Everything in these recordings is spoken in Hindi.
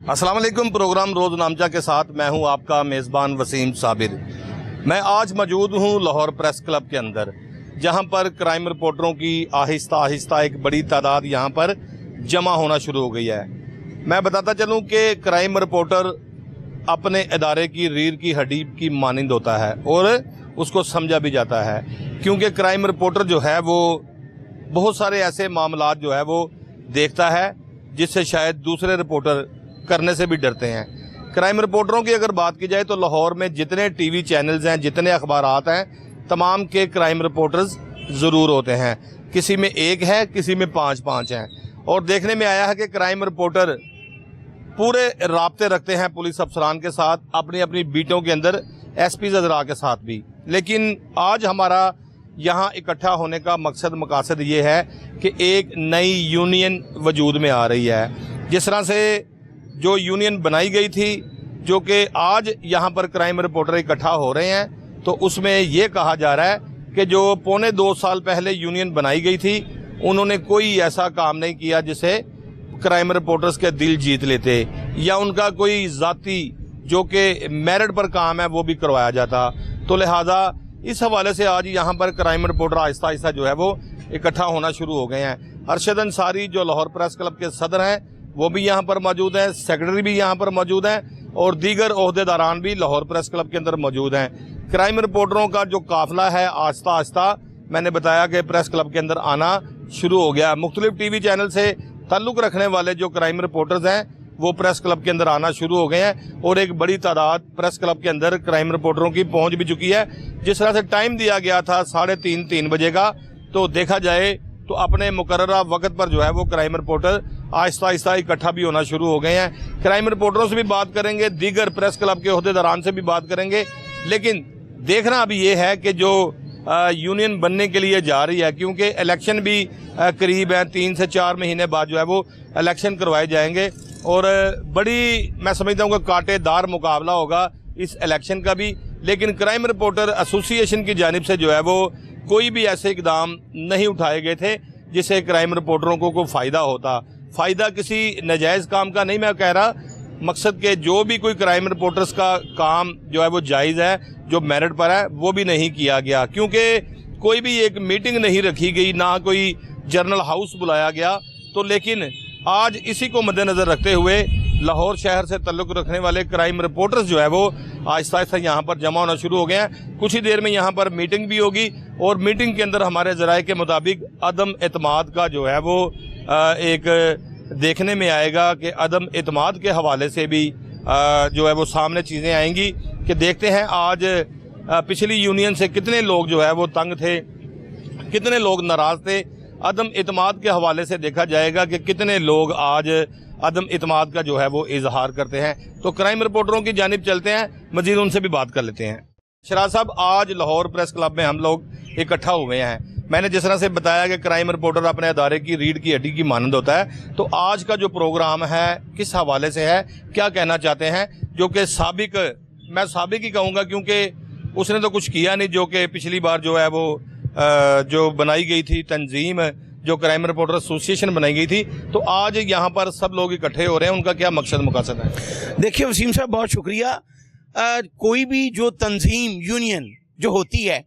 अस्सलाम वालेकुम। प्रोग्राम रोज़ नामचा के साथ मैं हूं आपका मेज़बान वसीम साबिर। मैं आज मौजूद हूं लाहौर प्रेस क्लब के अंदर, जहां पर क्राइम रिपोर्टरों की आहिस्ता आहिस्ता एक बड़ी तादाद यहां पर जमा होना शुरू हो गई है। मैं बताता चलूं कि क्राइम रिपोर्टर अपने इदारे की रीढ़ की हड्डी की मानिंद होता है और उसको समझा भी जाता है, क्योंकि क्राइम रिपोर्टर जो है वो बहुत सारे ऐसे मामलात जो है वो देखता है जिससे शायद दूसरे रिपोर्टर करने से भी डरते हैं। क्राइम रिपोर्टरों की अगर बात की जाए तो लाहौर में जितने टीवी चैनल्स हैं, जितने अखबारात हैं, तमाम के क्राइम रिपोर्टर्स ज़रूर होते हैं। किसी में एक है, किसी में पाँच हैं। और देखने में आया है कि क्राइम रिपोर्टर पूरे राब्ते रखते हैं पुलिस अफसरान के साथ, अपनी अपनी बीटों के अंदर एसपी ज़रा के साथ भी। लेकिन आज हमारा यहाँ इकट्ठा होने का मकसद ये है कि एक नई यूनियन वजूद में आ रही है। जिस तरह से जो यूनियन बनाई गई थी, जो कि आज यहाँ पर क्राइम रिपोर्टर इकट्ठा हो रहे हैं, तो उसमें ये कहा जा रहा है कि जो 1.25 साल पहले यूनियन बनाई गई थी, उन्होंने कोई ऐसा काम नहीं किया जिसे क्राइम रिपोर्टर्स के दिल जीत लेते, या उनका कोई ज़ाती जो कि मेरिट पर काम है वो भी करवाया जाता। तो लिहाजा इस हवाले से आज यहाँ पर क्राइम रिपोर्टर आहिस्ता आहिस्ता जो है वो इकट्ठा होना शुरू हो गए हैं। अरशद अंसारी जो लाहौर प्रेस क्लब के सदर हैं वो भी यहाँ पर मौजूद हैं, सेक्रेटरी भी यहाँ पर मौजूद हैं और दीगर ओहदेदारान भी लाहौर प्रेस क्लब के अंदर मौजूद हैं। क्राइम रिपोर्टरों का जो काफिला है आहिस्ता आहिस्ता मैंने बताया कि प्रेस क्लब के अंदर आना शुरू हो गया। मुख्तलिफ टीवी चैनल से ताल्लुक़ रखने वाले जो क्राइम रिपोर्टर्स हैं वो प्रेस क्लब के अंदर आना शुरू हो गए हैं और एक बड़ी तादाद प्रेस क्लब के अंदर क्राइम रिपोर्टरों की पहुँच भी चुकी है। जिस तरह से टाइम दिया गया था 3:30 बजे का, तो देखा जाए तो अपने मुकर्ररा वक्त पर जो है वो क्राइम रिपोर्टर आहिस्ता आहिस्ता इकट्ठा भी होना शुरू हो गए हैं। क्राइम रिपोर्टरों से भी बात करेंगे, दीगर प्रेस क्लब के ओहदेदारान से भी बात करेंगे। लेकिन देखना अभी ये है कि जो यूनियन बनने के लिए जा रही है, क्योंकि इलेक्शन भी करीब है, 3 से 4 महीने बाद जो है वो इलेक्शन करवाए जाएंगे और बड़ी मैं समझता हूँ कि कांटेदार मुकाबला होगा इस इलेक्शन का भी। लेकिन क्राइम रिपोर्टर एसोसिएशन की जानिब से जो है वो कोई भी ऐसे इकदाम नहीं उठाए गए थे जिससे क्राइम रिपोर्टरों को कोई फ़ायदा होता। फ़ायदा किसी नाजायज़ काम का नहीं मैं कह रहा, मकसद के जो भी कोई क्राइम रिपोर्टर्स का काम जो है वो जायज़ है, जो मेरिट पर है, वो भी नहीं किया गया, क्योंकि कोई भी एक मीटिंग नहीं रखी गई, ना कोई जर्नल हाउस बुलाया गया। तो लेकिन आज इसी को मद्देनज़र रखते हुए लाहौर शहर से ताल्लुक़ रखने वाले क्राइम रिपोर्टर्स जो है वो आहिस्ता आहिस्ता यहाँ पर जमा होना शुरू हो गए हैं। कुछ ही देर में यहाँ पर मीटिंग भी होगी और मीटिंग के अंदर हमारे ज़राए के मुताबिक अदम एतमाद का जो है वो एक देखने में आएगा कि अदम एतमाद के हवाले से भी जो है वो सामने चीज़ें आएंगी कि देखते हैं आज पिछली यूनियन से कितने लोग जो है वो तंग थे, कितने लोग नाराज़ थे। अदम एतमाद के हवाले से देखा जाएगा कि कितने लोग आज अदम एतमाद का जो है वो इजहार करते हैं। तो क्राइम रिपोर्टरों की जानिब चलते हैं, मजीद उनसे भी बात कर लेते हैं। शराज साहब, आज लाहौर प्रेस क्लब में हम लोग इकट्ठा हुए हैं। मैंने जिस तरह से बताया कि क्राइम रिपोर्टर अपने अदारे की रीढ़ की हड्डी की मानंद होता है, तो आज का जो प्रोग्राम है किस हवाले से है, क्या कहना चाहते हैं? जो कि मैं साबिक ही कहूँगा, क्योंकि उसने तो कुछ किया नहीं, जो कि पिछली बार जो है वो जो बनाई गई थी तंजीम, जो क्राइम रिपोर्टर एसोसिएशन बनाई गई थी, तो आज यहाँ पर सब लोग इकट्ठे हो रहे हैं, उनका क्या मकसद है? देखिए वसीम साहब, बहुत शुक्रिया। कोई भी जो तंजीम यूनियन जो होती है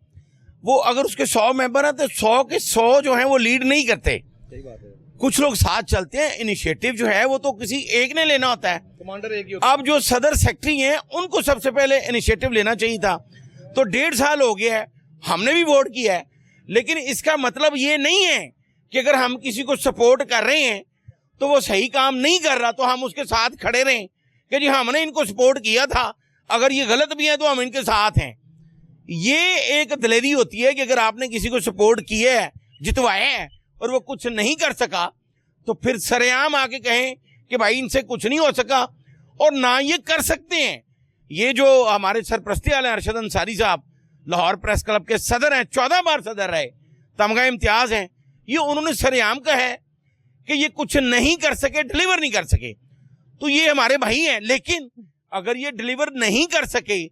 वो अगर उसके 100 मेंबर हैं तो 100 के 100 जो हैं वो लीड नहीं करते। सही बात है। कुछ लोग साथ चलते हैं। इनिशिएटिव जो है वो तो किसी एक ने लेना होता है, कमांडर एक ही होता है। अब जो सदर सेक्रेटरी हैं उनको सबसे पहले इनिशिएटिव लेना चाहिए था। तो 1.5 साल हो गया है, हमने भी वोट किया है, लेकिन इसका मतलब ये नहीं है कि अगर हम किसी को सपोर्ट कर रहे हैं तो वो सही काम नहीं कर रहा तो हम उसके साथ खड़े रहें कि जी हमने इनको सपोर्ट किया था, अगर ये गलत भी है तो हम इनके साथ हैं। ये एक दलेरी होती है कि अगर आपने किसी को सपोर्ट किया है, जितवाया है, और वो कुछ नहीं कर सका तो फिर सरेआम आके कहें कि भाई इनसे कुछ नहीं हो सका, और ना ये कर सकते हैं। ये जो हमारे सरपरस्ती वाले अरशद अंसारी साहब लाहौर प्रेस क्लब के सदर हैं, 14 बार सदर रहे, तमगा इम्तियाज हैं, ये उन्होंने सरेआम कहा है कि ये कुछ नहीं कर सके, डिलीवर नहीं कर सके। तो ये हमारे भाई हैं, लेकिन अगर ये डिलीवर नहीं कर सके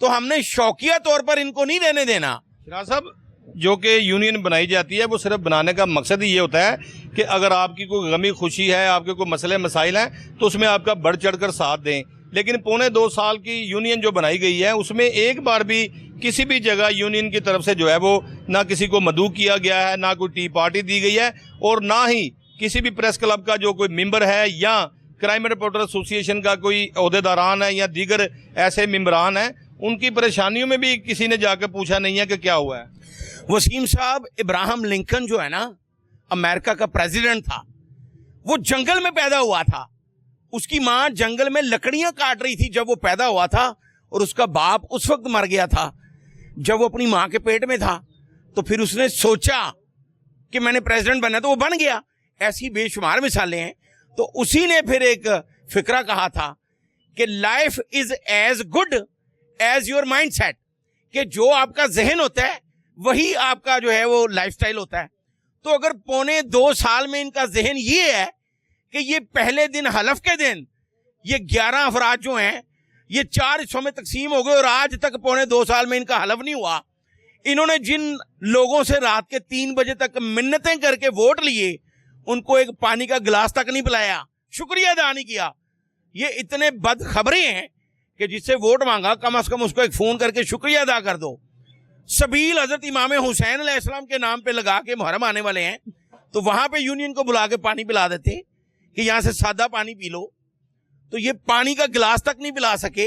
तो हमने शौकिया तौर पर इनको नहीं रहने देना। शराज साहब, जो कि यूनियन बनाई जाती है वो सिर्फ बनाने का मकसद ही ये होता है कि अगर आपकी कोई गमी खुशी है, आपके कोई मसले मसाइल हैं, तो उसमें आपका बढ़ चढ़ कर साथ दें। लेकिन 2.25 साल की यूनियन जो बनाई गई है उसमें एक बार भी किसी भी जगह यूनियन की तरफ से जो है वो ना किसी को मदऊ किया गया है, ना कोई टी पार्टी दी गई है, और ना ही किसी भी प्रेस क्लब का जो कोई मेंबर है या क्राइम रिपोर्टर एसोसिएशन का कोई अहदेदारान है या दीगर ऐसे मेंबरान हैं, उनकी परेशानियों में भी किसी ने जाकर पूछा नहीं है कि क्या हुआ है। वसीम साहब, इब्राहिम लिंकन जो है ना, अमेरिका का प्रेसिडेंट था, वो जंगल में पैदा हुआ था। उसकी माँ जंगल में लकड़ियां काट रही थी जब वो पैदा हुआ था, और उसका बाप उस वक्त मर गया था जब वो अपनी माँ के पेट में था। तो फिर उसने सोचा कि मैंने प्रेसिडेंट बनना, तो वो बन गया। ऐसी बेशुमार मिसालें हैं। तो उसी ने फिर एक फिक्रा कहा था कि life is as good as your mindset, कि जो आपका जहन होता है वही आपका जो है वो लाइफस्टाइल होता है। तो अगर 2.25 साल में इनका जहन ये है कि ये पहले दिन हलफ के दिन ये 11 अफराद जो हैं ये 4 हिस्सों में तकसीम हो गए, और आज तक 2.25 साल में इनका हलफ नहीं हुआ। इन्होंने जिन लोगों से रात के 3 बजे तक मिन्नतें करके वोट लिए, उनको एक पानी का गिलास तक नहीं पिलाया, शुक्रिया अदा नहीं किया। ये इतने बदखबरे हैं कि जिससे वोट मांगा कम से कम उसको एक फोन करके शुक्रिया अदा कर दो। सबील हजरत इमाम हुसैन अलैहिस्सलाम के नाम पे लगा के मुहर्रम आने वाले हैं, तो वहां पे यूनियन को बुला के पानी पिला देते कि यहां से सादा पानी पी लो। तो ये पानी का गिलास तक नहीं पिला सके।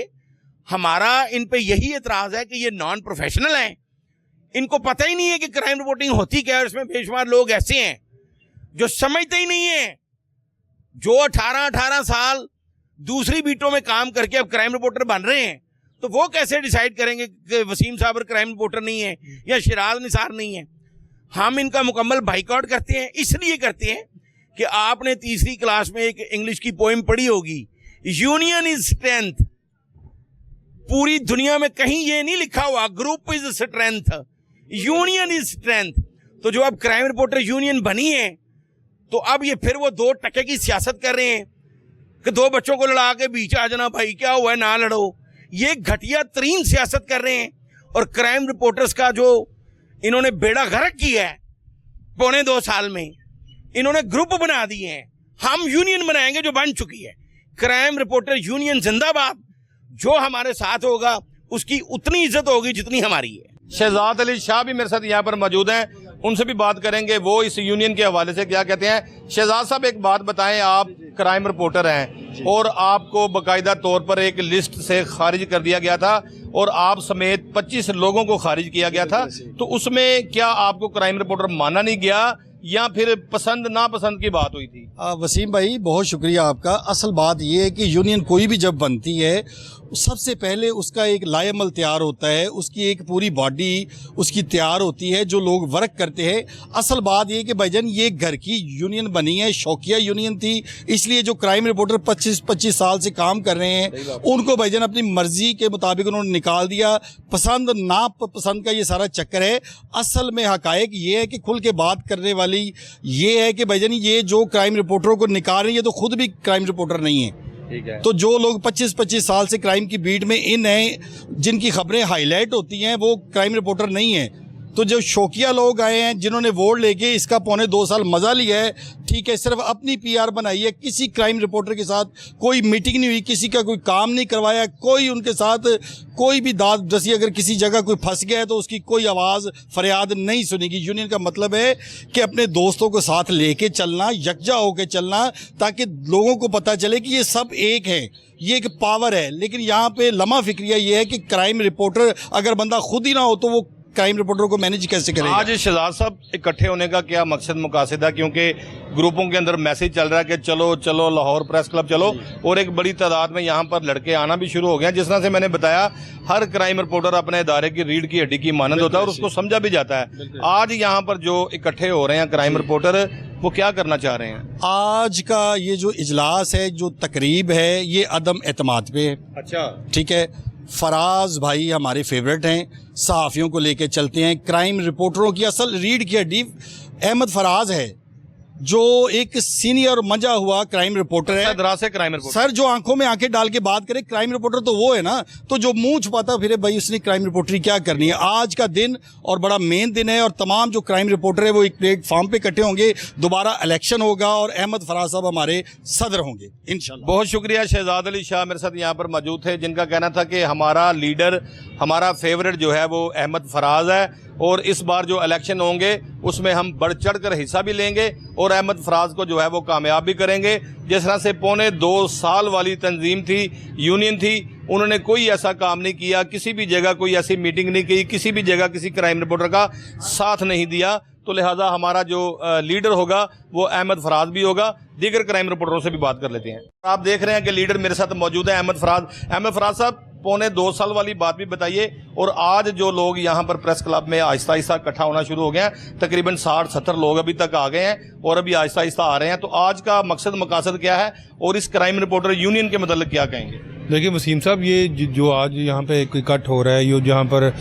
हमारा इन पे यही एतराज है कि ये नॉन प्रोफेशनल हैं, इनको पता ही नहीं है कि क्राइम रिपोर्टिंग होती क्या है। और इसमें बेशुमार लोग ऐसे हैं जो समझते ही नहीं है, जो 18 साल दूसरी बीटों में काम करके अब क्राइम रिपोर्टर बन रहे हैं, तो वो कैसे डिसाइड करेंगे कि वसीम साहब क्राइम रिपोर्टर नहीं है या शिराज निसार नहीं है। हम इनका मुकम्मल बाइकआउट करते हैं। इसलिए करते हैं कि आपने तीसरी क्लास में एक इंग्लिश की पोएम पढ़ी होगी, यूनियन इज स्ट्रेंथ। पूरी दुनिया में कहीं ये नहीं लिखा हुआ group is strength, union is strength. तो जो अब क्राइम रिपोर्टर यूनियन बनी है, तो अब ये फिर वो 2 टके की सियासत कर रहे हैं कि 2 बच्चों को लड़ा के बीच आ जाना, भाई क्या हुआ है ना लड़ो। ये घटिया तरीन सियासत कर रहे हैं। और क्राइम रिपोर्टर्स का जो इन्होंने बेड़ा गर्क किया है 2.25 साल में, इन्होंने ग्रुप बना दिए हैं। हम यूनियन बनाएंगे जो बन चुकी है। क्राइम रिपोर्टर यूनियन जिंदाबाद। जो हमारे साथ होगा उसकी उतनी इज्जत होगी जितनी हमारी है। शहजाद अली शाह भी मेरे साथ यहाँ पर मौजूद हैं, उनसे भी बात करेंगे वो इस यूनियन के हवाले से क्या कहते हैं। शहजाद साहब, एक बात बताएं, आप क्राइम रिपोर्टर हैं और आपको बाकायदा तौर पर एक लिस्ट से खारिज कर दिया गया था और आप समेत 25 लोगों को खारिज किया गया था, तो उसमें क्या आपको क्राइम रिपोर्टर माना नहीं गया या फिर पसंद नापसंद की बात हुई थी? वसीम भाई, बहुत शुक्रिया आपका। असल बात यह है कि यूनियन कोई भी जब बनती है, सबसे पहले उसका एक लाएमल तैयार होता है, उसकी एक पूरी बॉडी उसकी तैयार होती है, जो लोग वर्क करते हैं। असल बात यह कि भाईजान ये घर की यूनियन बनी है, शौकिया यूनियन थी, इसलिए जो क्राइम रिपोर्टर 25 साल से काम कर रहे हैं उनको भाईजान अपनी मर्जी के मुताबिक उन्होंने निकाल दिया। पसंद ना पसंद का ये सारा चक्कर है। असल में हकायक ये है कि खुल के बात करने वाली ये है कि भाईजान ये जो क्राइम रिपोर्टरों को निकाल रही है तो खुद भी क्राइम रिपोर्टर नहीं है। ठीक है। तो जो लोग 25 साल से क्राइम की बीट में इन हैं, जिनकी खबरें हाईलाइट होती हैं, वो क्राइम रिपोर्टर नहीं है। तो जो शौकिया लोग आए हैं जिन्होंने वोट लेके इसका 2.25 साल मजा लिया है, ठीक है, सिर्फ अपनी PR बनाई है, किसी क्राइम रिपोर्टर के साथ कोई मीटिंग नहीं हुई, किसी का कोई काम नहीं करवाया, कोई उनके साथ कोई भी दाद दसी, अगर किसी जगह कोई फंस गया है तो उसकी कोई आवाज़ फरियाद नहीं सुनेगी। यूनियन का मतलब है कि अपने दोस्तों को साथ लेके चलना, यकजा होकर चलना, ताकि लोगों को पता चले कि ये सब एक है, ये एक पावर है। लेकिन यहाँ पे लम्हा फिक्रिया ये है कि क्राइम रिपोर्टर अगर बंदा खुद ही ना हो तो वो क्राइम रिपोर्टर को मैनेज कैसे करेगा? आज शहजाद साहब इकट्ठे होने का क्या मकसद मुकासद है? क्योंकि ग्रुपों के अंदर मैसेज चल रहा है कि चलो चलो लाहौर प्रेस क्लब चलो, और एक बड़ी तादाद में यहाँ पर लड़के आना भी शुरू हो गए हैं। जिस तरह से मैंने बताया, हर क्राइम रिपोर्टर अपने इदारे की रीढ़ की हड्डी की मानद होता है और उसको समझा भी जाता है। आज यहाँ पर जो इकट्ठे हो रहे हैं क्राइम रिपोर्टर, वो क्या करना चाह रहे हैं? आज का ये जो इजलास है, जो तकरीब है, ये अदम एतमाद पे है। अच्छा, ठीक है। फराज भाई हमारे फेवरेट हैं, सहाफ़ियों को लेके चलते हैं। क्राइम रिपोर्टरों की असल रीढ़ की हड्डी अहमद फराज है। जो एक सीनियर मजा हुआ क्राइम रिपोर्टर है, दरा से क्राइम रिपोर्टर सर, जो आंखों में आंखें डाल के बात करे, क्राइम रिपोर्टर तो वो है ना, तो जो मुंह छुपाता फिरे भाई उसने क्राइम रिपोर्टरी क्या करनी है। आज का दिन और बड़ा मेन दिन है और तमाम जो क्राइम रिपोर्टर है वो एक प्लेटफॉर्म पे इकट्ठे होंगे। दोबारा इलेक्शन होगा और अहमद फराज साहब हमारे सदर होंगे इंशाल्लाह। बहुत शुक्रिया। शहजाद अली शाह मेरे साथ यहाँ पर मौजूद थे, जिनका कहना था कि हमारा लीडर, हमारा फेवरेट जो है वो अहमद फराज है और इस बार जो इलेक्शन होंगे उसमें हम बढ़ चढ़ कर हिस्सा भी लेंगे और अहमद फराज को जो है वो कामयाब भी करेंगे। जिस तरह से 2.25 साल वाली तंजीम थी, यूनियन थी, उन्होंने कोई ऐसा काम नहीं किया, किसी भी जगह कोई ऐसी मीटिंग नहीं की, किसी भी जगह किसी क्राइम रिपोर्टर का साथ नहीं दिया। तो लिहाजा हमारा जो लीडर होगा वो अहमद फराज भी होगा। दीगर क्राइम रिपोर्टरों से भी बात कर लेते हैं। आप देख रहे हैं कि लीडर मेरे साथ मौजूद है अहमद फराज। अहमद फराज साहब, 2.25 साल वाली बात भी बताइए। और आज जो लोग यहाँ पर प्रेस क्लब में आहिस्ता आहिस्ता इकट्ठा होना शुरू हो गए हैं, तकरीबन 60-70 लोग अभी तक आ गए हैं और अभी आहिस्ता आहिस्ता आ रहे हैं, तो आज का मकसद मकासद क्या है और इस क्राइम रिपोर्टर यूनियन के मतलब क्या कहेंगे? देखिए वसीम साहब, ये जो आज यहाँ पे इकट्ठ हो रहा है, ये जहाँ पर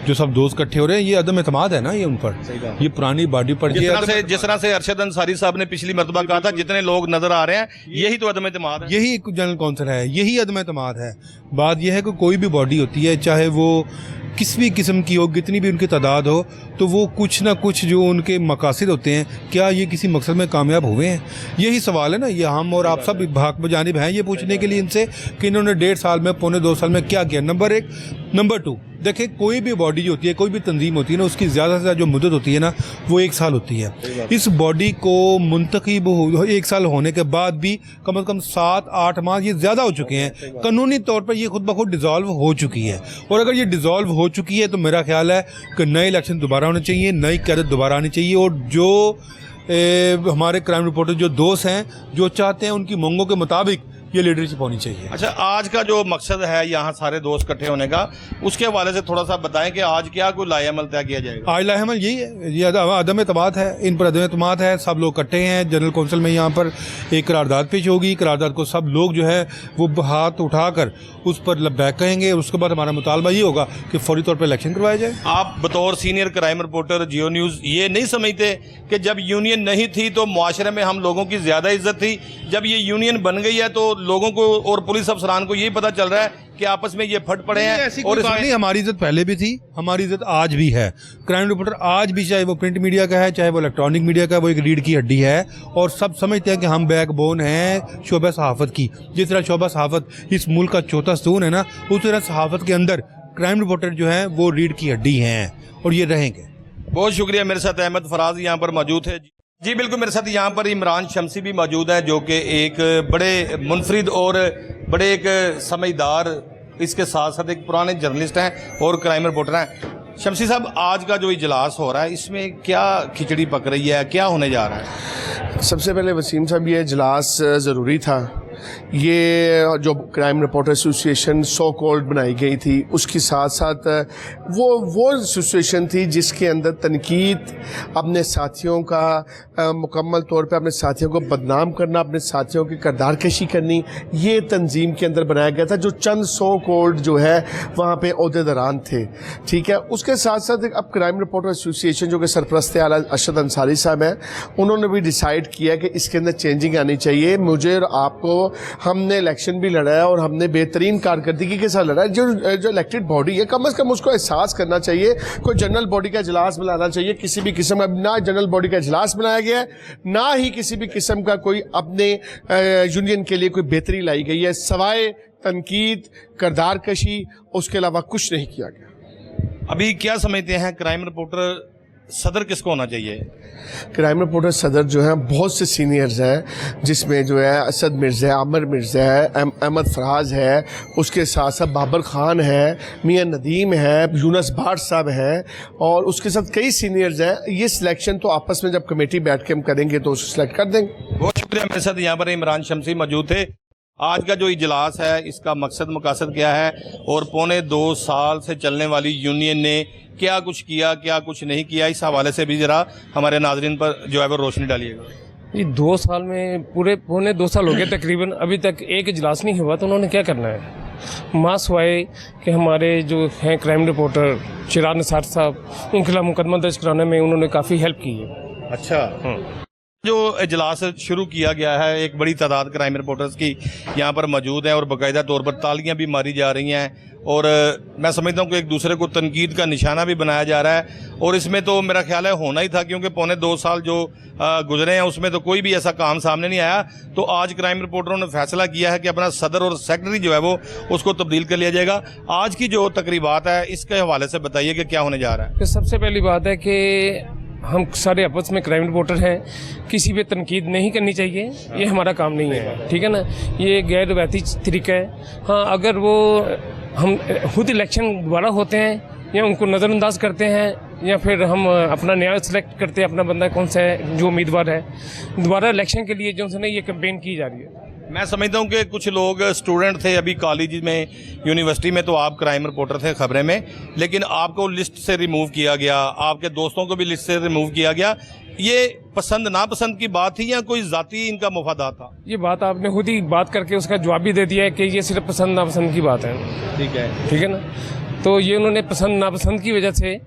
जो सब दोस्त इकट्ठे हो रहे हैं, ये अदम एतमाद है ना, ये उन पर, ये पुरानी बॉडी पर जिस तरह से अरशद अंसारी साहब ने पिछली मरतबा कहा था, जितने लोग नजर आ रहे हैं यही तो अदम एतमाद है, यही जनरल काउंसिल है, यही अदम एतमाद है। बात यह है कि कोई भी बॉडी होती है, चाहे वो किसी भी किस्म की हो, कितनी भी उनकी तादाद हो, तो वो कुछ ना कुछ जो उनके मकासद होते हैं, क्या ये किसी मकसद में कामयाब हुए हैं? यही सवाल है ना, ये हम और आप सब भाग बजानिब हैं ये पूछने के लिए इनसे कि इन्होंने 1.5 साल में, 2.25 साल में क्या किया। नंबर 1। नंबर 2, देखिए कोई भी बॉडी जो होती है, कोई भी तंजीम होती है ना, उसकी ज़्यादा से ज़्यादा जो मुद्दत होती है ना, वो 1 साल होती है। इस बॉडी को मुंतखब 1 साल होने के बाद भी कम से कम 7-8 माह ये ज़्यादा हो चुके हैं। कानूनी तौर पर ये खुद ब खुद डिज़ोल्व हो चुकी है और अगर ये डिज़ोल्व हो चुकी है तो मेरा ख्याल है कि नए इलेक्शन दोबारा होने चाहिए, नई क़यादत दोबारा आनी चाहिए और जो हमारे क्राइम रिपोर्टर जो दोस्त हैं, जो चाहते हैं उनकी मांगों के मुताबिक ये लीडरशिप होनी चाहिए। अच्छा, आज का जो मकसद है यहाँ सारे दोस्त इकट्ठे होने का, उसके हवाले से थोड़ा सा बताएं कि आज क्या कोई लाएअमल तय किया जाएगा? आज लाएअमल यही है, ये अदम एतमाद है, इन पर अदम एतमाद है। सब लोग इकट्ठे हैं, जनरल काउंसिल में यहाँ पर एक करारदाद पेश होगी। करारदाद को सब लोग जो है वो हाथ उठाकर उस पर लब्बैक कहेंगे। उसके बाद हमारा मुतालबा ये होगा कि फौरी तौर पर इलेक्शन करवाया जाए। आप बतौर सीनियर क्राइम रिपोर्टर जियो न्यूज़ ये नहीं समझते कि जब यूनियन नहीं थी तो मुआशरे में हम लोगों की ज़्यादा इज्जत थी, जब ये यूनियन बन गई है तो लोगों को और पुलिस अफसरान को यही पता चल रहा है कि आपस में ये फट पड़े हैं? और इसमें हमारी इज्जत पहले भी थी, हमारी इज्जत आज भी है। क्राइम रिपोर्टर आज भी, चाहे वो प्रिंट मीडिया का है, चाहे वो इलेक्ट्रॉनिक मीडिया का, वो एक रीढ़ की हड्डी है और सब समझते हैं कि हम बैकबोन हैं शोबा सहाफ़त की। जिस तरह शोबा सहाफ़त इस मुल्क का चौथा स्तून है ना, उस तरह सहाफ़त के अंदर क्राइम रिपोर्टर जो है वो रीढ़ की हड्डी हैं और ये रहेंगे। बहुत शुक्रिया। मेरे साथ अहमद फराज यहाँ पर मौजूद है। जी बिल्कुल, मेरे साथ यहाँ पर इमरान शमसी भी मौजूद है, जो कि एक बड़े मुनफरिद और बड़े एक समझदार, इसके साथ साथ एक पुराने जर्नलिस्ट हैं और क्राइम रिपोर्टर हैं। शमसी साहब, आज का जो इजलास हो रहा है इसमें क्या खिचड़ी पक रही है, क्या होने जा रहा है? सबसे पहले वसीम साहब, ये इजलास ज़रूरी था। ये जो crime reporter association so called बनाई गई थी, उसके साथ साथ वो एसोसिएशन थी जिसके अंदर तनकीद, अपने साथियों का मुकम्मल तौर पे अपने साथियों को बदनाम करना, अपने साथियों की किरदार कशी करनी, ये तंजीम के अंदर बनाया गया था। जो चंद सो कॉल्ड जो है वहाँ पे ओहदेदारान थे, ठीक है। उसके साथ साथ अब क्राइम रिपोर्टर एसोसिएशन जो कि सरपरस्त आला अरशद अंसारी साहब हैं, उन्होंने भी डिसाइड किया कि इसके अंदर चेंजिंग आनी चाहिए। मुझे और आपको, हमने इलेक्शन भी लड़ा है और हमने बेहतरीन कारकर्दगी के साथ लड़ा है। जो इलेक्टेड बॉडी है, कम से कम उसको एहसास करना चाहिए। कोई जनरल बॉडी का इजलास बुलाना चाहिए। किसी भी किस्म का ना जनरल बॉडी का इजलास बनाया गया है, ना ही किसी भी किस्म का कोई अपने यूनियन के लिए कोई बेहतरी लाई गई है, सवाए तनकीद, किरदार कशी, उसके अलावा कुछ नहीं किया गया। अभी क्या समझते हैं क्राइम रिपोर्टर सदर किसको होना चाहिए? क्राइम रिपोर्टर सदर जो है बहुत से सीनियर्स हैं, जिसमें जो है असद मिर्ज़ा है, आमिर मिर्ज़ा है, अहमद फराज है, उसके साथ साथ बाबर ख़ान है, मियां नदीम है, यूनुस भाट साहब है और उसके साथ कई सीनियर्स हैं। ये सिलेक्शन तो आपस में जब कमेटी बैठ के हम करेंगे तो उसे सिलेक्ट कर देंगे। बहुत शुक्रिया। मेरे साथ यहाँ पर इमरान शमसी मौजूद थे। आज का जो इजलास है इसका मकसद मकासद क्या है और 2.25 साल से चलने वाली यूनियन ने क्या कुछ किया, क्या कुछ नहीं किया, इस हवाले से भी जरा हमारे नाजरीन पर जो है वो रोशनी डालिएगा। ये 2 साल में पूरे 2.25 साल हो गए तकरीबन, अभी तक एक इजलास नहीं हुआ, तो उन्होंने क्या करना है? मासवाए कि हमारे जो हैं क्राइम रिपोर्टर चिराग निसार साहब, उनके खिलाफ मुकदमा दर्ज कराने में उन्होंने काफ़ी हेल्प की है। अच्छा। जो इजलास शुरू किया गया है, एक बड़ी तादाद क्राइम रिपोर्टर्स की यहाँ पर मौजूद है और बाकायदा तौर पर तालियां भी मारी जा रही हैं और मैं समझता हूँ कि एक दूसरे को तनकीद का निशाना भी बनाया जा रहा है और इसमें तो मेरा ख्याल है होना ही था, क्योंकि पौने 2 साल जो गुजरे हैं उसमें तो कोई भी ऐसा काम सामने नहीं आया। तो आज क्राइम रिपोर्टरों ने फैसला किया है कि अपना सदर और सेक्रेटरी जो है वो उसको तब्दील कर लिया जाएगा। आज की जो तकरीबात है इसके हवाले से बताइए कि क्या होने जा रहा है। तो सबसे पहली बात है कि हम सारे आपस में क्राइम रिपोर्टर हैं, किसी पे तनकीद नहीं करनी चाहिए, ये हमारा काम नहीं है, ठीक है ना। ये गैर रवायती तरीका है। हाँ, अगर वो हम खुद इलेक्शन दोबारा होते हैं या उनको नज़रअंदाज करते हैं या फिर हम अपना न्याय सेलेक्ट करते हैं, अपना बंदा कौन सा है जो उम्मीदवार है, दोबारा इलेक्शन के लिए जो है ना ये कैंपेन की जा रही है। मैं समझता हूँ कि कुछ लोग स्टूडेंट थे अभी कॉलेज में, यूनिवर्सिटी में, तो आप क्राइम रिपोर्टर थे खबरें में, लेकिन आपको लिस्ट से रिमूव किया गया, आपके दोस्तों को भी लिस्ट से रिमूव किया गया। ये पसंद नापसंद की बात थी या कोई ज़ाती इनका मफादात था? ये बात आपने खुद ही बात करके उसका जवाब भी दे दिया है कि ये सिर्फ पसंद नापसंद की बात है। ठीक है ना। तो ये उन्होंने पसंद नापसंद की वजह से,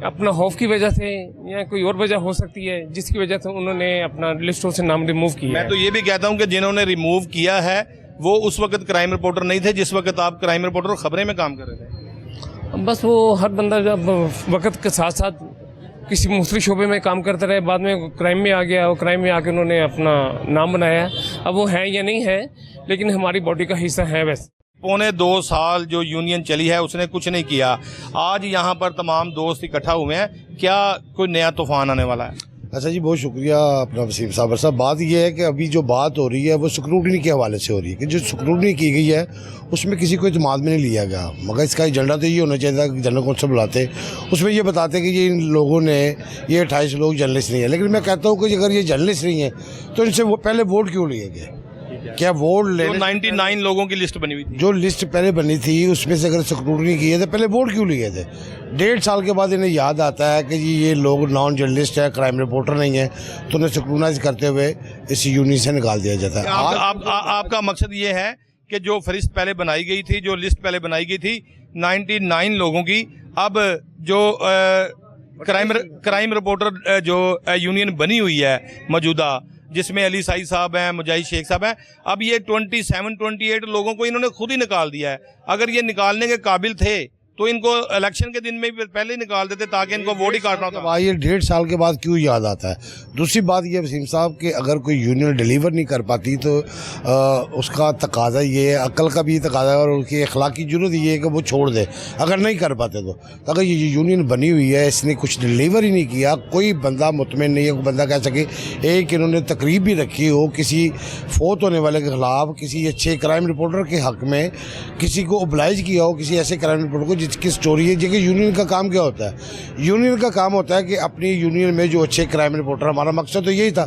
अपना खौफ की वजह से या कोई और वजह हो सकती है जिसकी वजह से उन्होंने अपना लिस्टों से नाम रिमूव किया। मैं तो ये भी कहता हूं कि जिन्होंने रिमूव किया है वो उस वक्त क्राइम रिपोर्टर नहीं थे जिस वक्त आप क्राइम रिपोर्टर खबरें में काम कर रहे थे। बस वो हर बंदा जब वक्त के साथ साथ किसी दूसरे शोबे में काम करते रहे, बाद में क्राइम में आ गया, वो क्राइम में आके उन्होंने अपना नाम बनाया। अब वो है या नहीं है, लेकिन हमारी बॉडी का हिस्सा है। वैसे पौने 2 साल जो यूनियन चली है उसने कुछ नहीं किया। आज यहाँ पर तमाम दोस्त इकट्ठा हुए हैं, क्या कोई नया तूफान आने वाला है? अच्छा जी, बहुत शुक्रिया अपना वसीम साहब। बात यह है कि अभी जो बात हो रही है वो स्क्रूटनी के हवाले से हो रही है कि जो स्क्रूटनी की गई है उसमें किसी को इत्मीनान में नहीं लिया गया, मगर इसका एजेंडा तो ये होना चाहिए था कि जनरल कौंसिल बुलाते, उसमें ये बताते कि ये इन लोगों ने, ये 28 लोग जर्नलिस्ट नहीं है। लेकिन मैं कहता हूँ कि अगर ये जर्नलिस्ट नहीं है तो इनसे वो पहले वोट क्यों लिए गए? क्या वोट लेने 99 लोगों की लिस्ट बनी हुई थी, जो लिस्ट पहले बनी थी उसमें से अगर स्क्रूटनी की है तो पहले वोट क्यों लिए थे? 1.5 साल के बाद इन्हें याद आता है कि जी ये लोग नॉन जर्नलिस्ट है, क्राइम रिपोर्टर नहीं है, तो उन्हें स्क्रूटनाइज करते हुए इस यूनियन से निकाल दिया जाता है। आपका मकसद ये है कि जो फहरिस्त पहले बनाई गई थी, जो लिस्ट पहले बनाई गई थी 99 लोगों की, अब जो क्राइम रिपोर्टर जो यूनियन बनी हुई है मौजूदा, जिसमें अली साई साहब हैं, मुजाहिद शेख साहब हैं, अब ये 27-28 लोगों को इन्होंने खुद ही निकाल दिया है। अगर ये निकालने के काबिल थे तो इनको इलेक्शन के दिन में भी पहले ही निकाल देते ताकि इनको वोट ही काटना होता। ये 1.5 साल के बाद क्यों याद आता है? दूसरी बात ये वसीम साहब कि अगर कोई यूनियन डिलीवर नहीं कर पाती तो उसका तकाजा ये है, अक्ल का भी तकाजा है और उसकी अखलाकी जरूरत ये है कि वो छोड़ दे अगर नहीं कर पाते तो। अगर ये यूनियन बनी हुई है, इसने कुछ डिलीवर ही नहीं किया, कोई बंदा मुतमिन नहीं है, कोई बंदा कह सके एक इन्होंने तकरीब भी रखी हो किसी फोत होने वाले के खिलाफ, किसी अच्छे क्राइम रिपोर्टर के हक में किसी को ओबलाइज किया हो, किसी ऐसे क्राइम रिपोर्टर को जिसकी स्टोरी है। देखिए यूनियन का काम क्या होता है? यूनियन का काम होता है कि अपनी यूनियन में जो अच्छे क्राइम रिपोर्टर, हमारा मकसद तो यही था।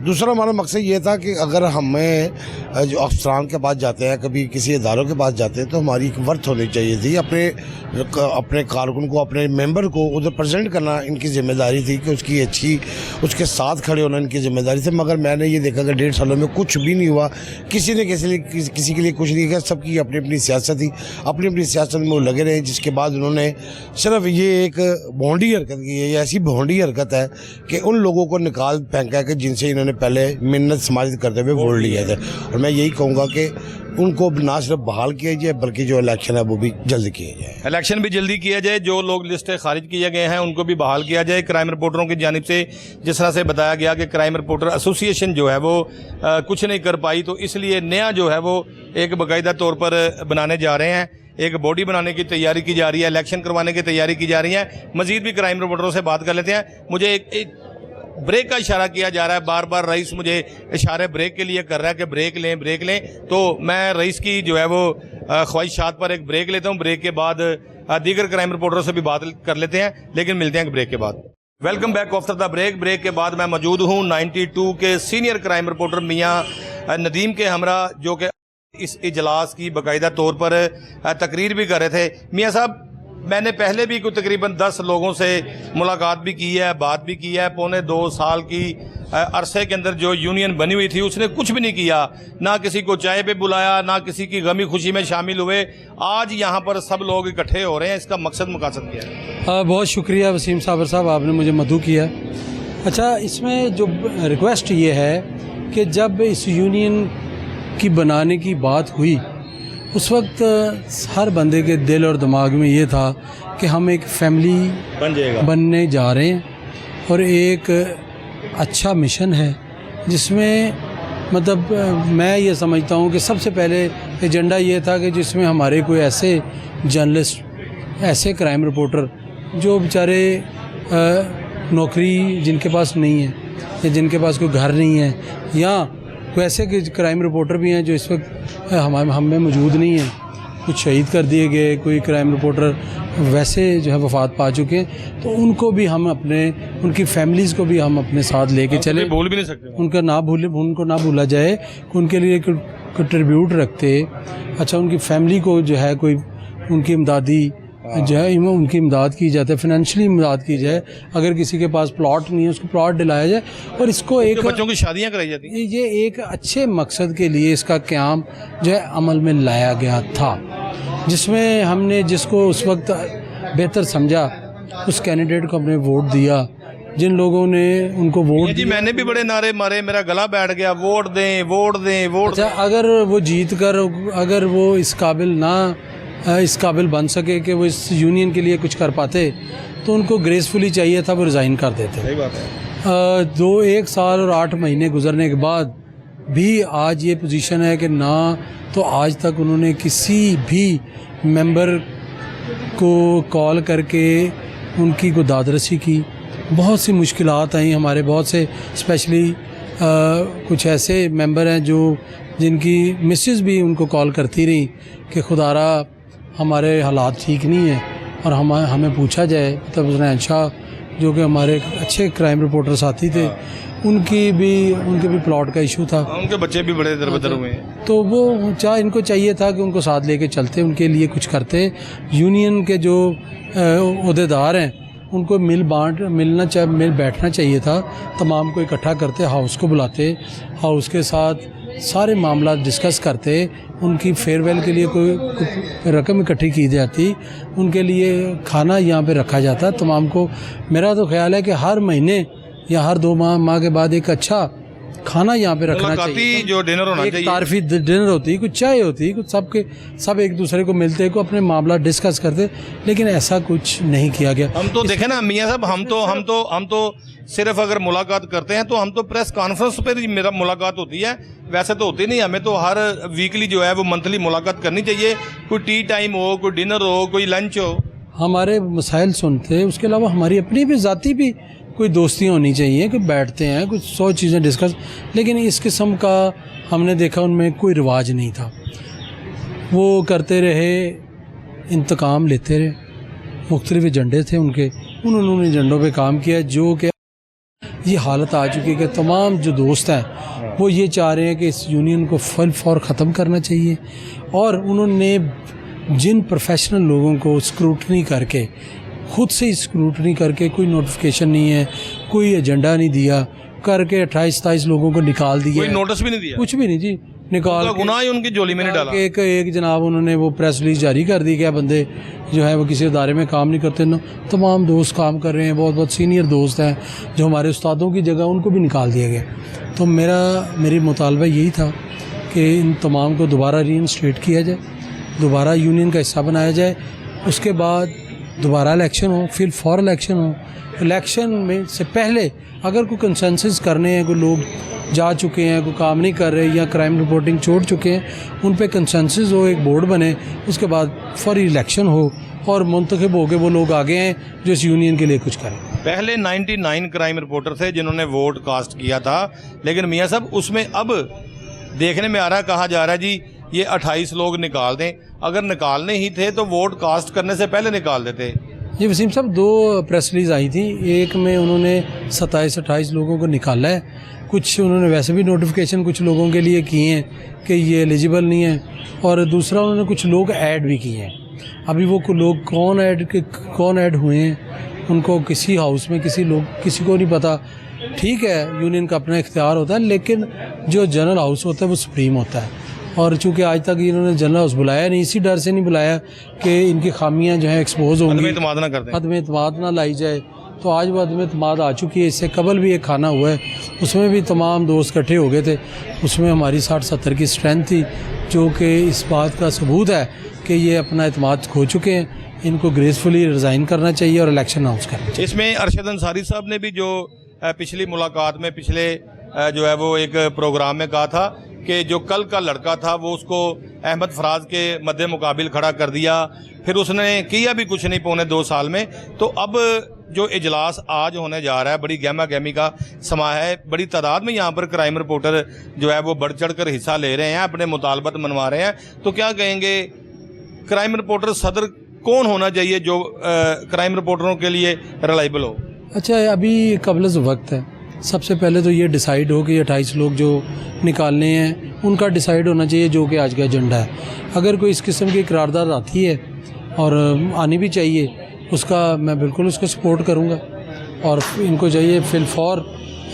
दूसरा हमारा मकसद ये था कि अगर हमें जो अफसरान के पास जाते हैं, कभी किसी इदारों के पास जाते हैं, तो हमारी एक वर्थ होनी चाहिए थी, अपने कारकुन को, अपने मेंबर को उधर प्रेजेंट करना इनकी जिम्मेदारी थी, कि उसकी अच्छी उसके साथ खड़े होना इनकी जिम्मेदारी थी। मगर मैंने ये देखा कि 1.5 सालों में कुछ भी नहीं हुआ, किसी ने किसी के लिए कुछ नहीं किया, सबकी अपनी अपनी सियासत थी, अपनी अपनी सियासत में वो लगे रहे। जिसके बाद उन्होंने सिर्फ ये एक भोंडी हरकत की है, ये ऐसी भोंडी हरकत है कि उन लोगों को निकाल फेंका कि जिनसे इन्होंने पहले मिन्नत समाजित करते हुए वोट लिए थे। और मैं यही कहूँगा कि उनको ना सिर्फ बहाल किया जाए बल्कि जो इलेक्शन है वो भी जल्दी किया जाए। इलेक्शन भी जल्दी किया जाए, जो लोग लिस्टें खारिज किए गए हैं उनको भी बहाल किया जाए। क्राइम रिपोर्टरों की जानिब से जिस तरह से बताया गया कि क्राइम रिपोर्टर एसोसिएशन जो है वो कुछ नहीं कर पाई, तो इसलिए नया जो है वो एक बाकायदा तौर पर बनाने जा रहे हैं, एक बॉडी बनाने की तैयारी की जा रही है, इलेक्शन करवाने की तैयारी की जा रही है। मजीद भी क्राइम रिपोर्टरों से बात कर लेते हैं। मुझे एक ब्रेक का इशारा किया जा रहा है, बार बार रईस मुझे इशारे ब्रेक के लिए कर रहा है कि ब्रेक लें, तो मैं रईस की जो है वो ख्वाहिशात पर एक ब्रेक लेता हूँ। ब्रेक के बाद दीगर क्राइम रिपोर्टरों से भी बात कर लेते हैं, लेकिन मिलते हैं ब्रेक के बाद। Welcome back after the break. Break के बाद मैं मौजूद हूँ 92 के सीनियर क्राइम रिपोर्टर मियाँ नदीम के हमरा, जो कि इस इजलास की बाकायदा तौर पर तकरीर भी कर रहे थे। मियाँ साहब, मैंने पहले भी कोई तकरीबन 10 लोगों से मुलाकात भी की है, बात भी की है। पौने 2 साल की अरसे के अंदर जो यूनियन बनी हुई थी उसने कुछ भी नहीं किया, ना किसी को चाय पे बुलाया, ना किसी की गमी खुशी में शामिल हुए। आज यहाँ पर सब लोग इकट्ठे हो रहे हैं, इसका मकसद क्या है? बहुत शुक्रिया वसीम साबर साहब, आपने मुझे मदऊ किया। अच्छा, इसमें जो रिक्वेस्ट ये है कि जब इस यूनियन की बनाने की बात हुई उस वक्त हर बंदे के दिल और दिमाग में ये था कि हम एक फैमिली बनने जा रहे हैं और एक अच्छा मिशन है जिसमें मतलब मैं ये समझता हूँ कि सबसे पहले एजेंडा ये था कि जिसमें हमारे कोई ऐसे जर्नलिस्ट, ऐसे क्राइम रिपोर्टर जो बेचारे नौकरी जिनके पास नहीं है या जिनके पास कोई घर नहीं है, या कोई ऐसे क्राइम रिपोर्टर भी हैं जो इस वक्त हम में मौजूद नहीं हैं, कुछ शहीद कर दिए गए, कोई क्राइम रिपोर्टर वैसे जो है वफात पा चुके हैं, तो उनको भी हम उनकी फैमिलीज़ को भी हम अपने साथ लेके चले, भूल भी नहीं सकते, उनको ना भूला जाए, उनके लिए ट्रिब्यूट रखते। अच्छा, उनकी फैमिली को जो है कोई उनकी इमदादी जो है उनकी इमदाद की जाती है, फाइनेंशियली इमदाद की जाए, अगर किसी के पास प्लॉट नहीं है उसको प्लॉट दिलाया जाए, और इसको एक बच्चों की शादियां कराई जाती हैं। ये एक अच्छे मकसद के लिए इसका क़याम जो है अमल में लाया गया था, जिसमें हमने जिसको उस वक्त बेहतर समझा उस कैंडिडेट को हमने वोट दिया। जिन लोगों ने उनको वोट जी, मैंने भी बड़े नारे मारे, मेरा गला बैठ गया, वोट दें वोट दें वोट। अच्छा, अगर वो जीत कर अगर वो इस काबिल बन सके कि वो इस यूनियन के लिए कुछ कर पाते तो उनको ग्रेसफुली चाहिए था वो रिज़ाइन कर देते। सही बात है। 1 साल और 8 महीने गुजरने के बाद भी आज ये पोजीशन है कि ना तो आज तक उन्होंने किसी भी मेंबर को कॉल करके उनकी को दादरसी की। बहुत सी मुश्किलात आई हमारे, बहुत से स्पेशली कुछ ऐसे मेंबर हैं जिनकी मिसेस भी उनको कॉल करती रही कि खुदारा हमारे हालात ठीक नहीं है और हमें पूछा जाए। तब हुसैन शाह जो कि हमारे अच्छे क्राइम रिपोर्टर साथी थे, उनके भी प्लॉट का इशू था, उनके बच्चे भी बड़े दरबदर हुए हैं, तो वो इनको चाहिए था कि उनको साथ लेके चलते, उनके लिए कुछ करते। यूनियन के जो ओहदेदार हैं उनको मिल बैठना चाहिए था, तमाम को इकट्ठा करते, हाउस को बुलाते, हाउस के साथ सारे मामला डिस्कस करते, उनकी फेयरवेल के लिए कोई रकम इकट्ठी की जाती, उनके लिए खाना यहाँ पे रखा जाता तमाम को। मेरा तो ख्याल है कि हर महीने या हर 2 माह के बाद एक अच्छा खाना यहाँ पे रखना चाहिए, जो डिनर होना चाहिए, एक तारफी डिनर होती, कुछ चाय होती, कुछ सब एक दूसरे को मिलते, को अपने मामला डिस्कस करते, लेकिन ऐसा कुछ नहीं किया गया। हम तो देखें ना मियाँ साहब, हम तो सिर्फ अगर मुलाकात करते हैं तो हम तो प्रेस कॉन्फ्रेंस पर ही मेरा मुलाकात होती है, वैसे तो होती नहीं। हमें तो हर वीकली जो है वो मंथली मुलाकात करनी चाहिए, कोई टी टाइम हो, कोई डिनर हो, कोई लंच हो, हमारे मसाइल सुनते। उसके अलावा हमारी अपनी भी ज़ाती भी कोई दोस्तियाँ होनी चाहिए कि बैठते हैं कुछ 100 चीज़ें डिस्कस, लेकिन इस किस्म का हमने देखा उनमें कोई रिवाज नहीं था। वो करते रहे, इंतकाम लेते रहे, मुख्तलिफ एजेंडे थे उनके, उन्होंने एजेंडों पे काम किया। जो कि ये हालत आ चुकी है कि तमाम जो दोस्त हैं वो ये चाह रहे हैं कि इस यूनियन को फल फौर ख़त्म करना चाहिए, और उन्होंने जिन प्रोफेशनल लोगों को स्क्रूटनी करके, खुद से ही स्क्रूटनी करके, कोई नोटिफिकेशन नहीं है, कोई एजेंडा नहीं दिया, करके 28-27 लोगों को निकाल दिया, कोई नोटिस भी नहीं दिया, कुछ भी नहीं जी, निकाल के गुनाह ही उनकी झोली में नहीं डाला। एक जनाब उन्होंने वो प्रेस रिलीज जारी कर दी, क्या बंदे जो है वो किसी इदारे में काम नहीं करते, तमाम दोस्त काम कर रहे हैं, बहुत सीनियर दोस्त हैं जो हमारे उस्तादों की जगह, उनको भी निकाल दिया गया। तो मेरी मुतालबा यही था कि इन तमाम को दोबारा रीइंस्टेट किया जाए, दोबारा यूनियन का हिस्सा बनाया जाए, उसके बाद दोबारा इलेक्शन हो, फिर फॉर इलेक्शन हो। इलेक्शन में से पहले अगर कोई कंसेंसस करने हैं, कोई लोग जा चुके हैं, कोई काम नहीं कर रहे या क्राइम रिपोर्टिंग छोड़ चुके हैं, उन पे कंसेंसस हो, एक बोर्ड बने, उसके बाद फॉर इलेक्शन हो और मुंतखब हो के वो लोग आगे हैं जो इस यूनियन के लिए कुछ करें। पहले 99 क्राइम रिपोर्टर थे जिन्होंने वोट कास्ट किया था, लेकिन मियाँ साहब उसमें अब देखने में आ रहा है, कहा जा रहा है जी ये 28 लोग निकाल दें। अगर निकालने ही थे तो वोट कास्ट करने से पहले निकाल देते। जी वसीम साहब, 2 प्रेस रिलीज आई थी, एक में उन्होंने 27-28 लोगों को निकाला है, कुछ उन्होंने वैसे भी नोटिफिकेशन कुछ लोगों के लिए किए हैं कि ये एलिजिबल नहीं है, और दूसरा उन्होंने कुछ लोग ऐड भी किए हैं। अभी वो लोग कौन ऐड हुए हैं उनको किसी हाउस में किसी को नहीं पता। ठीक है, यूनियन का अपना इख्तियार होता है, लेकिन जो जनरल हाउस होता है वो सुप्रीम होता है, और चूँकि आज तक इन्होंने जनरल हाउस बुलाया नहीं, इसी डर से नहीं बुलाया कि इनकी खामियां जो हैं एक्सपोज होंगी, अदम एतमाद ना लाई जाए। तो आज वो अदम एतमाद आ चुकी है। इससे कबल भी एक खाना हुआ है, उसमें भी तमाम दोस्त इकट्ठे हो गए थे, उसमें हमारी 60-70 की स्ट्रेंथ थी, जो कि इस बात का सबूत है कि ये अपना एतमाद खो चुके हैं। इनको ग्रेसफुली रिज़ाइन करना चाहिए और इलेक्शन अनाउंस करना चाहिए। इसमें अरशद अंसारी साहब ने भी जो पिछली मुलाकात में पिछले जो है वो एक प्रोग्राम में कहा था कि जो कल का लड़का था वो उसको अहमद फराज के मद्दे मुकाबिल खड़ा कर दिया, फिर उसने किया भी कुछ नहीं पौने 2 साल में। तो अब जो इजलास आज होने जा रहा है, बड़ी गहमा गहमी का समा है, बड़ी तादाद में यहाँ पर क्राइम रिपोर्टर जो है वो बढ़ चढ़ कर हिस्सा ले रहे हैं, अपने मुतालबत मनवा रहे हैं। तो क्या कहेंगे, क्राइम रिपोर्टर सदर कौन होना चाहिए जो क्राइम रिपोर्टरों के लिए रिलायबल हो? अच्छा, अभी कबल वक्त है, सबसे पहले तो ये डिसाइड हो कि 28 लोग जो निकालने हैं उनका डिसाइड होना चाहिए, जो कि आज का एजेंडा है। अगर कोई इस किस्म की करारदाद आती है और आनी भी चाहिए, उसका मैं बिल्कुल उसको सपोर्ट करूँगा। और इनको चाहिए फिलफौर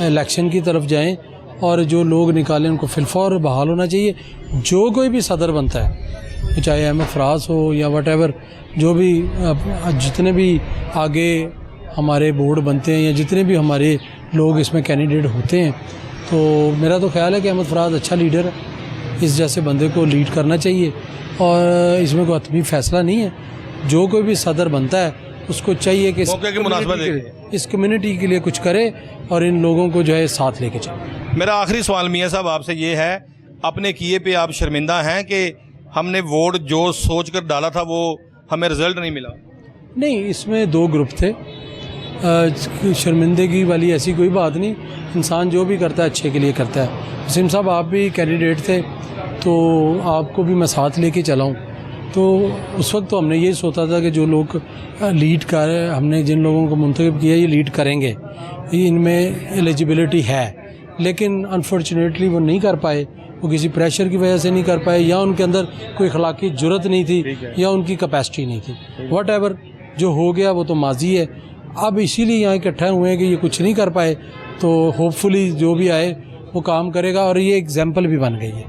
इलेक्शन की तरफ जाएं और जो लोग निकालें उनको फिलफौर बहाल होना चाहिए। जो कोई भी सदर बनता है, चाहे अहमद फराज हो या वटेवर, जो भी जितने भी आगे हमारे बोर्ड बनते हैं या जितने भी हमारे लोग इसमें कैंडिडेट होते हैं, तो मेरा तो ख्याल है कि अहमद फराज अच्छा लीडर है, इस जैसे बंदे को लीड करना चाहिए। और इसमें कोई हतमी फैसला नहीं है, जो कोई भी सदर बनता है उसको चाहिए कि इस कम्युनिटी के लिए कुछ करे और इन लोगों को जो है साथ लेके चले। मेरा आखिरी सवाल मियाँ साहब आपसे ये है, अपने किए पे आप शर्मिंदा हैं कि हमने वोट जो सोच कर डाला था वो हमें रिजल्ट नहीं मिला? नहीं, इसमें 2 ग्रुप थे, शर्मिंदगी वाली ऐसी कोई बात नहीं। इंसान जो भी करता है अच्छे के लिए करता है। वसीम साहब, आप भी कैंडिडेट थे तो आपको भी मैं साथ लेके चला हूँ। तो उस वक्त तो हमने ये सोचा था कि जो लोग लीड कर, हमने जिन लोगों को मुंतखब किया ये लीड करेंगे, इनमें एलिजिबिलिटी है, लेकिन अनफॉर्चुनेटली वो नहीं कर पाए। वो किसी प्रेशर की वजह से नहीं कर पाए, या उनके अंदर कोई अखलाकी जुर्रत नहीं थी, या उनकी कैपेसिटी नहीं थी। व्हाटएवर जो हो गया वो तो माजी है। अब इसीलिए यहाँ इकट्ठा हुए हैं कि ये कुछ नहीं कर पाए, तो होपफुली जो भी आए वो काम करेगा। और ये एग्जाम्पल भी बन गई है,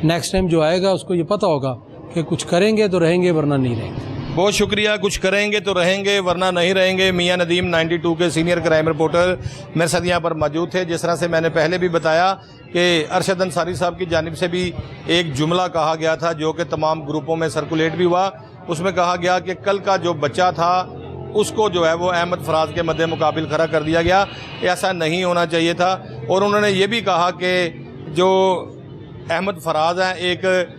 नेक्स्ट टाइम जो आएगा उसको ये पता होगा कि कुछ करेंगे तो रहेंगे वरना नहीं रहेंगे। बहुत शुक्रिया। कुछ करेंगे तो रहेंगे वरना नहीं रहेंगे। मियाँ नदीम 92 के सीनियर क्राइम रिपोर्टर मेरे साथ यहाँ पर मौजूद थे। जिस तरह से मैंने पहले भी बताया कि अरशद अंसारी साहब की जानिब से भी एक जुमला कहा गया था जो कि तमाम ग्रुपों में सर्कुलेट भी हुआ। उसमें कहा गया कि कल का जो बच्चा था उसको जो है वो अहमद फराज के मद्दे मुकाबिल खड़ा कर दिया गया, ऐसा नहीं होना चाहिए था। और उन्होंने ये भी कहा कि जो अहमद फराज हैं एक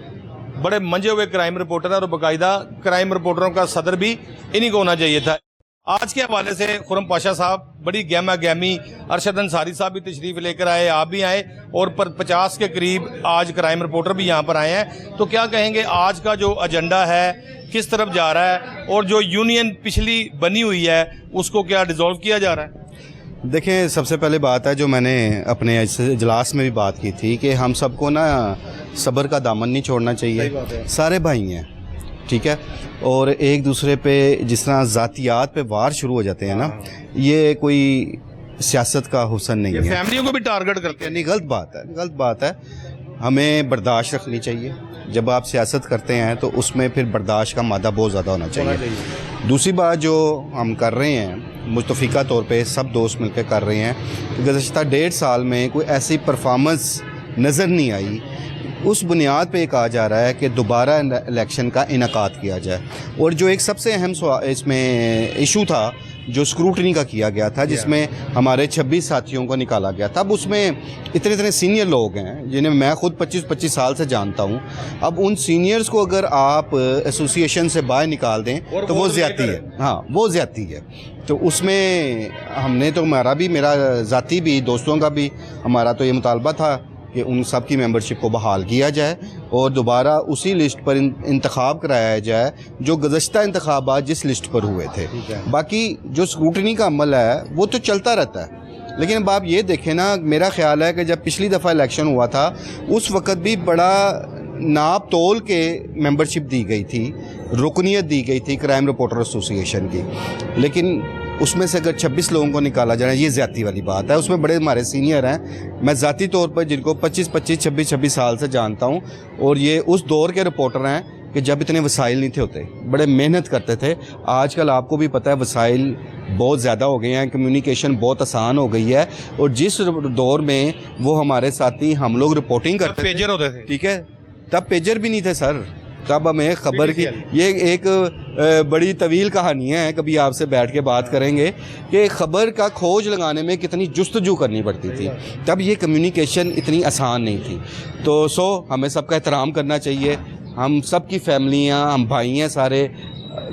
बड़े मंजे हुए क्राइम रिपोर्टर हैं और बाकायदा क्राइम रिपोर्टरों का सदर भी इन्हीं को होना चाहिए था। आज के हवाले से खुरम पाशा साहब, बड़ी गहमा गहमी, अरशद अंसारी साहब भी तशरीफ़ लेकर आए, आप भी आए, और पर 50 के करीब आज क्राइम रिपोर्टर भी यहाँ पर आए हैं। तो क्या कहेंगे, आज का जो एजेंडा है किस तरफ जा रहा है, और जो यूनियन पिछली बनी हुई है उसको क्या डिसॉल्व किया जा रहा है? देखें, सबसे पहले बात है जो मैंने अपने इजलास में भी बात की थी कि हम सबको ना सब्र का दामन नहीं छोड़ना चाहिए। सारे भाई हैं, ठीक है, और एक दूसरे पे जिस तरह ज़ातियात पे वार शुरू हो जाते हैं ना, ये कोई सियासत का हुसन नहीं है। फैमिलियों को भी टारगेट करते हैं, नहीं, गलत बात है, गलत बात है। हमें बर्दाश्त रखनी चाहिए। जब आप सियासत करते हैं तो उसमें फिर बर्दाश्त का मादा बहुत ज़्यादा होना चाहिए। दूसरी बात जो हम कर रहे हैं मुतफ़िका तौर पे सब दोस्त मिलकर कर रहे हैं कि गुज़श्ता 1.5 साल में कोई ऐसी परफॉर्मेंस नज़र नहीं आई। उस बुनियाद पे कहा जा रहा है कि दोबारा इलेक्शन का इनकाद किया जाए। और जो एक सबसे अहम इसमें इशू था जो स्क्रूटनी का किया गया था, जिसमें हमारे 26 साथियों को निकाला गया था। अब उसमें इतने सीनियर लोग हैं जिन्हें मैं खुद 25 साल से जानता हूं। अब उन सीनियर्स को अगर आप एसोसिएशन से बाहर निकाल दें तो वो ज़्यादती है। हाँ, वो ज़्यादती है। तो उसमें हमने तो मेरा ज़ाती भी, दोस्तों का भी हमारा तो ये मुतालबा था कि उन सब की मेंबरशिप को बहाल किया जाए और दोबारा उसी लिस्ट पर इंतखाब कराया जाए जो गुज़श्ता इंतखाबात जिस लिस्ट पर हुए थे। बाकी जो स्क्रूटनी का अमल है वो तो चलता रहता है। लेकिन अब आप ये देखें ना, मेरा ख्याल है कि जब पिछली दफ़ा इलेक्शन हुआ था उस वक़्त भी बड़ा नाप तोल के मेंबरशिप दी गई थी, रुकनीत दी गई थी क्राइम रिपोर्टर एसोसिएशन की। लेकिन उसमें से अगर 26 लोगों को निकाला जाए, ये ज़्यादती वाली बात है। उसमें बड़े हमारे सीनियर हैं, मैं ज़ाती तौर पर जिनको 26 साल से जानता हूँ, और ये उस दौर के रिपोर्टर हैं कि जब इतने वसाइल नहीं थे होते, बड़े मेहनत करते थे। आजकल आपको भी पता है वसाइल बहुत ज़्यादा हो गए हैं, कम्युनिकेशन बहुत आसान हो गई है। और जिस दौर में वो हमारे साथी हम लोग रिपोर्टिंग करते पेजर होते थे, ठीक है, तब पेजर भी नहीं थे सर, तब हमें खबर की ये एक बड़ी तवील कहानी है, कभी आपसे बैठ के बात करेंगे कि ख़बर का खोज लगाने में कितनी जुस्तजू करनी पड़ती थी, तब ये कम्युनिकेशन इतनी आसान नहीं थी। तो हमें सबका एहतराम करना चाहिए, हम सब की फैमिलियाँ, हम भाई हैं सारे,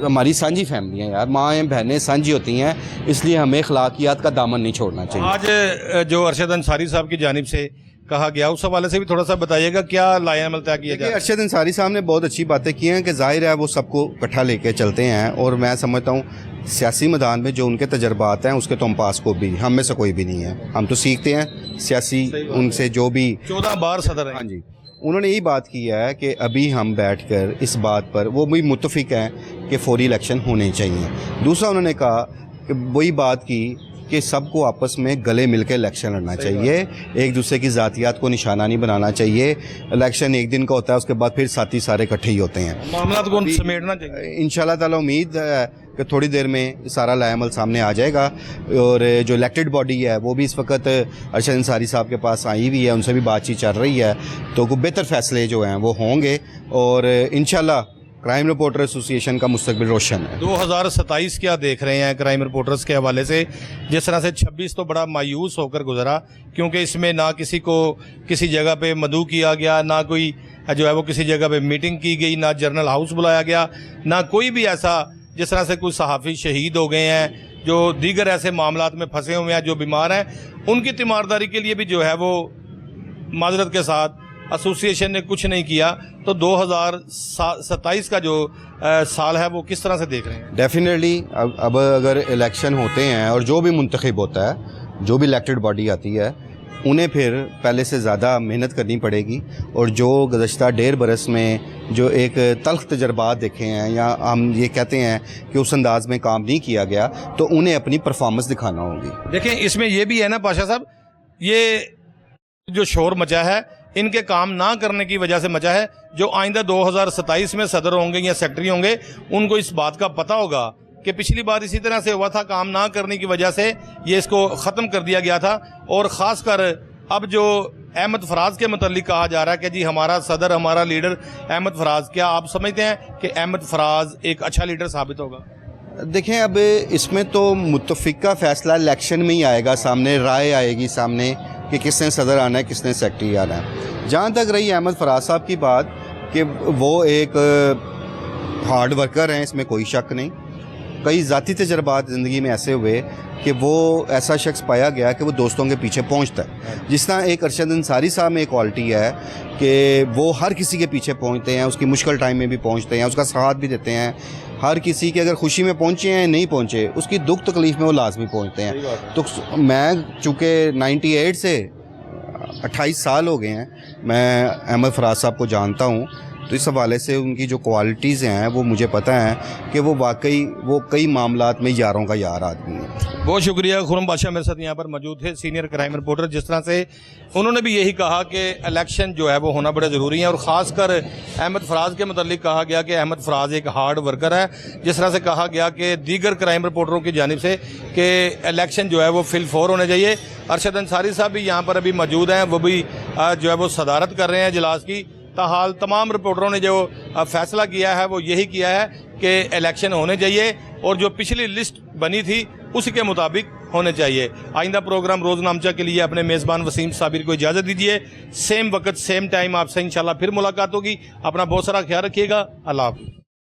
हमारी सांझी फैमिली हैं यार, माँ बहनें सांझी होती हैं, इसलिए हमें अखलाकियात का दामन नहीं छोड़ना चाहिए। आज जो अरशद अंसारी साहब की जानिब से कहा गया उस हवाले से भी थोड़ा सा बताइएगा, क्या लाया अमल तय किया जाए? अरशद अंसारी साहब ने बहुत अच्छी बातें की हैं कि जाहिर है वो सबको इकट्ठा लेके चलते हैं, और मैं समझता हूँ सियासी मैदान में जो उनके तजर्बात हैं उसके तो हम पास को भी, हम में से कोई भी नहीं है, हम तो सीखते हैं सियासी उनसे जो भी 14 बार सदर हैं। हाँ जी, उन्होंने यही बात की है कि अभी हम बैठकर इस बात पर वो भी मुत्तफिक हैं कि फौरी इलेक्शन होने चाहिए। दूसरा उन्होंने कहा कि वही बात की कि सबको आपस में गले मिलकर इलेक्शन लड़ना चाहिए, एक दूसरे की ज़ातियात को निशाना नहीं बनाना चाहिए। इलेक्शन एक दिन का होता है, उसके बाद फिर साथी सारे इकट्ठे ही होते हैं, मामला को समेटना चाहिए। इंशाल्लाह ताला उम्मीद है कि थोड़ी देर में सारा लाएमल सामने आ जाएगा। और जो इलेक्टेड बॉडी है वो भी इस वक्त अरशद अंसारी साहब के पास आई हुई है, उनसे भी बातचीत चल रही है, तो कुछ बेहतर फैसले जो हैं वो होंगे और इंशाल्लाह क्राइम रिपोर्टर एसोसिएशन का मुस्तकबिल रोशन है। 2027 क्या देख रहे हैं क्राइम रिपोर्टर्स के हवाले से? जिस तरह से 26 तो बड़ा मायूस होकर गुजरा, क्योंकि इसमें ना किसी को किसी जगह पे मदऊ किया गया, ना कोई जो है वो किसी जगह पे मीटिंग की गई, ना जर्नल हाउस बुलाया गया, ना कोई भी ऐसा, जिस तरह से कुछ सहाफ़ी शहीद हो गए हैं, जो दीगर ऐसे मामलात में फंसे हुए हैं, जो बीमार हैं, उनकी तीमारदारी के लिए भी जो है वो माजरत के साथ एसोसिएशन ने कुछ नहीं किया। तो 2027 का जो साल है वो किस तरह से देख रहे हैं? डेफिनेटली अब अगर इलेक्शन होते हैं और जो भी मुंतखब होता है, जो भी इलेक्टेड बॉडी आती है, उन्हें फिर पहले से ज़्यादा मेहनत करनी पड़ेगी। और जो गुज़श्ता 1.5 बरस में जो एक तल्ख तजर्बात देखे हैं, या हम ये कहते हैं कि उस अंदाज में काम नहीं किया गया, तो उन्हें अपनी परफॉर्मेंस दिखाना होगी। देखें, इसमें यह भी है ना पाशा साहब, ये जो शोर मचा है इनके काम ना करने की वजह से मचा है। जो आइंदा 2027 में सदर होंगे या सेक्रेटरी होंगे, उनको इस बात का पता होगा कि पिछली बार इसी तरह से हुआ था, काम ना करने की वजह से ये इसको ख़त्म कर दिया गया था। और ख़ासकर अब जो अहमद फराज के मतलब कहा जा रहा है कि जी हमारा सदर, हमारा लीडर अहमद फराज, क्या आप समझते हैं कि अहमद फराज एक अच्छा लीडर साबित होगा? देखें, अब इसमें तो मुत्तफिका फ़ैसला इलेक्शन में ही आएगा, सामने राय आएगी सामने कि किसने सदर आना है, किसने सेक्रेटरी आना है। जहाँ तक रही अहमद फराज साहब की बात कि वो एक हार्ड वर्कर हैं, इसमें कोई शक नहीं। कई ज़ाती तजर्बात ज़िंदगी में ऐसे हुए कि वो ऐसा शख्स पाया गया कि वो दोस्तों के पीछे पहुंचता है। जिस तरह एक अरशद अंसारी साहब में एक क्वालिटी है कि वो हर किसी के पीछे पहुंचते हैं, उसकी मुश्किल टाइम में भी पहुंचते हैं, उसका साथ भी देते हैं। हर किसी के अगर खुशी में पहुंचे हैं, नहीं पहुंचे, उसकी दुख तकलीफ़ में वो लाजमी पहुंचते हैं। तो मैं चूँकि 98 से 28 साल हो गए हैं, मैं अहमद फराज साहब को जानता हूँ, तो इस हवाले से उनकी जो क्वालिटीज़ हैं वो मुझे पता है कि वो वाकई वो कई मामलात में यारों का यार आदमी है। बहुत शुक्रिया। खुरम बादशाह मेरे साथ यहाँ पर मौजूद थे, सीनियर क्राइम रिपोर्टर। जिस तरह से उन्होंने भी यही कहा कि इलेक्शन जो है वो होना बड़ा ज़रूरी है, और ख़ासकर अहमद फराज के मतलब कहा गया कि अहमद फराज एक हार्ड वर्कर है। जिस तरह से कहा गया कि दीगर क्राइम रिपोर्टरों की जानिब से कि इलेक्शन जो है वो फिल-फौर होने चाहिए। अरशद अंसारी साहब भी यहाँ पर अभी मौजूद हैं, वो भी जो है वो सदारत कर रहे हैं इजलास की। ताहाल तमाम रिपोर्टरों ने जो फैसला किया है वो यही किया है कि इलेक्शन होने चाहिए, और जो पिछली लिस्ट बनी थी उसी के मुताबिक होने चाहिए। आइंदा प्रोग्राम रोज़नामचा के लिए अपने मेज़बान वसीम साबिर को इजाज़त दीजिए। सेम वक्त सेम टाइम आपसे इंशाल्लाह फिर मुलाकात होगी। अपना बहुत सारा ख्याल रखिएगा। अल्लाह हाफ़िज़।